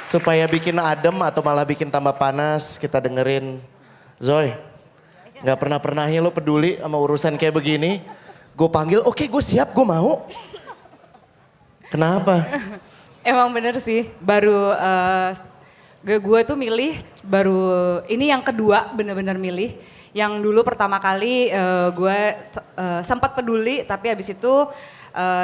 Supaya bikin adem atau malah bikin tambah panas, kita dengerin Zoe. Gak pernah-pernahnya lo peduli sama urusan kayak begini. Gue panggil, oke gue siap, gue mau. Kenapa? Emang bener sih, baru gue tuh milih, baru ini yang kedua bener-bener milih. Yang dulu pertama kali gue sempat peduli, tapi habis itu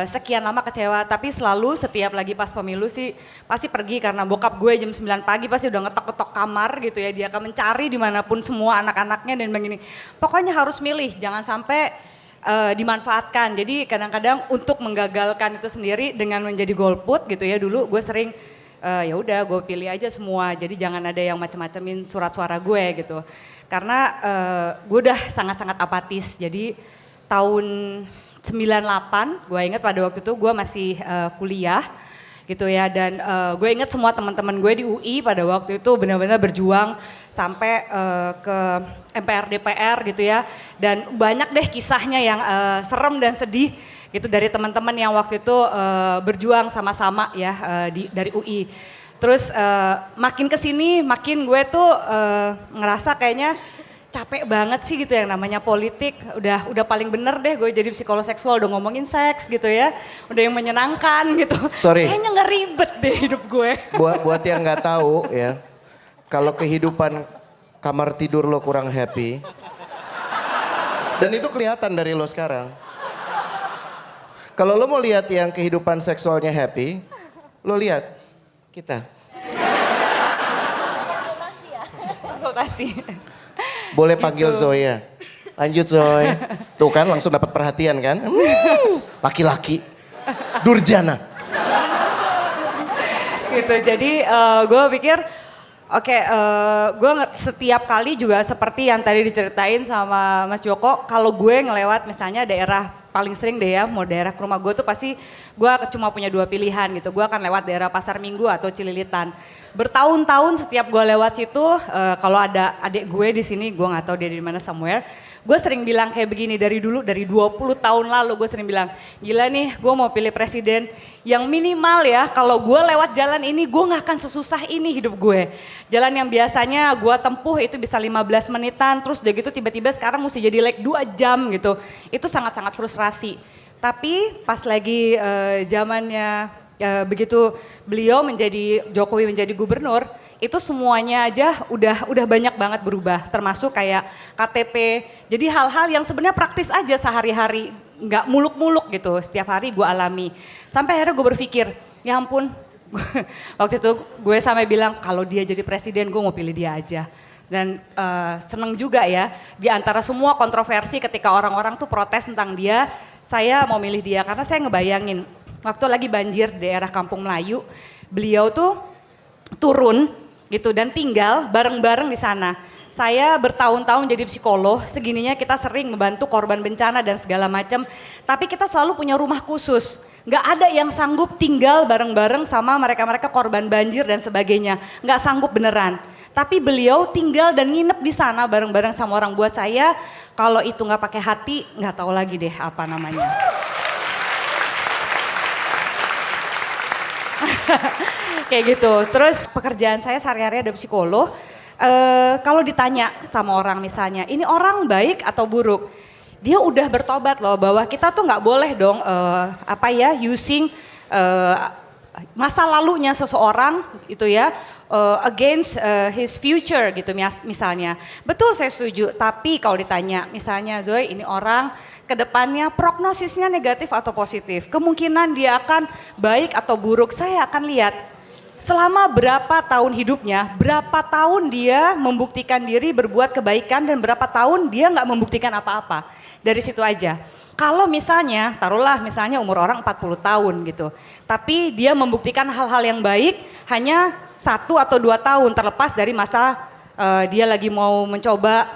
sekian lama kecewa. Tapi selalu setiap lagi pas pemilu sih pasti pergi karena bokap gue jam 9 pagi pasti udah ngetok-ngetok kamar gitu ya. Dia akan mencari dimanapun semua anak-anaknya dan begini. Pokoknya harus milih, jangan sampai dimanfaatkan. Jadi kadang-kadang untuk menggagalkan itu sendiri dengan menjadi golput gitu ya. Dulu gue sering ya udah gue pilih aja semua. Jadi jangan ada yang macem-macemin surat suara gue gitu. Karena gue udah sangat-sangat apatis. Jadi tahun 98 gue ingat pada waktu itu gue masih kuliah gitu ya. Dan gue ingat semua teman-teman gue di UI pada waktu itu benar-benar berjuang sampai ke MPR DPR gitu ya. Dan banyak deh kisahnya yang serem dan sedih gitu dari teman-teman yang waktu itu berjuang sama-sama ya dari UI. Terus makin kesini makin gue tuh ngerasa kayaknya capek banget sih gitu yang namanya politik. Udah paling bener deh gue jadi psikolog seksual udah ngomongin seks gitu ya. Udah yang menyenangkan gitu. Sorry. Kayaknya nggak ribet deh hidup gue. Buat yang nggak tahu ya, kalau kehidupan kamar tidur lo kurang happy, dan itu kelihatan dari lo sekarang. Kalau lo mau lihat yang kehidupan seksualnya happy, lo lihat kita. Konsultasi. Boleh panggil Gitu. Zoe ya. Lanjut Zoe. Tuh kan langsung dapat perhatian kan. Laki-laki. Durjana. Gitu jadi gue pikir oke, gue setiap kali juga seperti yang tadi diceritain sama Mas Joko, kalau gue ngelewat misalnya daerah paling sering deh ya, mau daerah ke rumah gue tuh pasti gue cuma punya dua pilihan gitu. Gue akan lewat daerah Pasar Minggu atau Cililitan. Bertahun-tahun setiap gue lewat situ, kalau ada adik gue di sini, gue nggak tahu dia di mana somewhere. Gue sering bilang kayak begini dari dulu, dari 20 tahun lalu gue sering bilang, gila nih gue mau pilih presiden yang minimal ya, kalau gue lewat jalan ini gue gak akan sesusah ini hidup gue. Jalan yang biasanya gue tempuh itu bisa 15 menitan, terus udah gitu tiba-tiba sekarang mesti jadi like 2 jam gitu. Itu sangat-sangat frustrasi. Tapi pas lagi zamannya begitu beliau menjadi, Jokowi menjadi gubernur, itu semuanya aja udah banyak banget berubah, termasuk kayak KTP. Jadi hal-hal yang sebenarnya praktis aja sehari-hari, nggak muluk-muluk gitu, setiap hari gue alami. Sampai akhirnya gue berpikir, ya ampun, waktu itu gue sampai bilang kalau dia jadi presiden gue mau pilih dia aja. Dan seneng juga ya, di antara semua kontroversi ketika orang-orang tuh protes tentang dia, saya mau milih dia karena saya ngebayangin waktu lagi banjir di daerah Kampung Melayu, beliau tuh turun gitu dan tinggal bareng-bareng di sana. Saya bertahun-tahun jadi psikolog, segininya kita sering membantu korban bencana dan segala macam. Tapi kita selalu punya rumah khusus. Nggak ada yang sanggup tinggal bareng-bareng sama mereka-mereka korban banjir dan sebagainya. Nggak sanggup beneran. Tapi beliau tinggal dan nginep di sana bareng-bareng sama orang. Buat saya, kalau itu nggak pakai hati, nggak tahu lagi deh apa namanya. Kayak gitu. Terus pekerjaan saya sehari-hari ada psikolog. Kalau ditanya sama orang misalnya, ini orang baik atau buruk? Dia udah bertobat loh bahwa kita tuh nggak boleh dong using masa lalunya seseorang itu ya against his future gitu misalnya. Betul saya setuju. Tapi kalau ditanya misalnya Zoe ini orang kedepannya prognosisnya negatif atau positif, kemungkinan dia akan baik atau buruk, saya akan lihat selama berapa tahun hidupnya, berapa tahun dia membuktikan diri berbuat kebaikan dan berapa tahun dia nggak membuktikan apa-apa. Dari situ aja. Kalau misalnya, taruhlah misalnya umur orang 40 tahun gitu, tapi dia membuktikan hal-hal yang baik hanya 1 atau 2 tahun terlepas dari masa dia lagi mau mencoba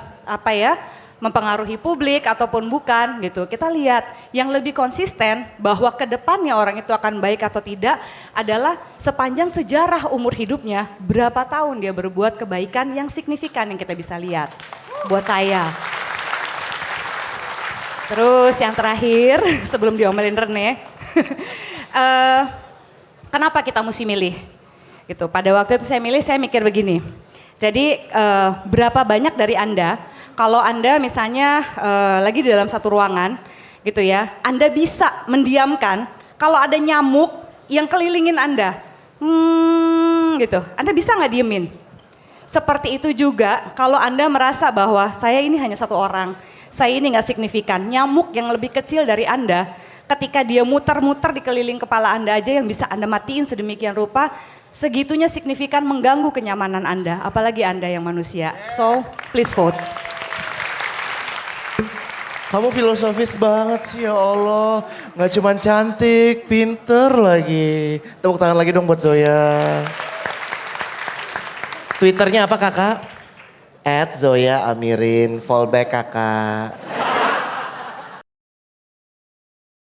mempengaruhi publik ataupun bukan gitu. Kita lihat yang lebih konsisten bahwa ke depannya orang itu akan baik atau tidak adalah sepanjang sejarah umur hidupnya berapa tahun dia berbuat kebaikan yang signifikan yang kita bisa lihat. Buat saya. Terus yang terakhir sebelum diomelin Rene, kenapa kita mesti milih? Gitu. Pada waktu itu saya milih, saya mikir begini. Jadi berapa banyak dari Anda, kalau Anda misalnya lagi di dalam satu ruangan gitu ya, Anda bisa mendiamkan kalau ada nyamuk yang kelilingin Anda. Gitu, Anda bisa nggak diemin? Seperti itu juga kalau Anda merasa bahwa saya ini hanya satu orang, saya ini nggak signifikan, nyamuk yang lebih kecil dari Anda, ketika dia muter-muter di keliling kepala Anda aja yang bisa Anda matiin sedemikian rupa, segitunya signifikan mengganggu kenyamanan Anda, apalagi Anda yang manusia. So, please vote. Kamu filosofis banget sih ya Allah. Gak cuman cantik, pinter lagi. Tepuk tangan lagi dong buat Zoya. Twitternya apa kakak? @ZoyaAmirin, fallback kakak.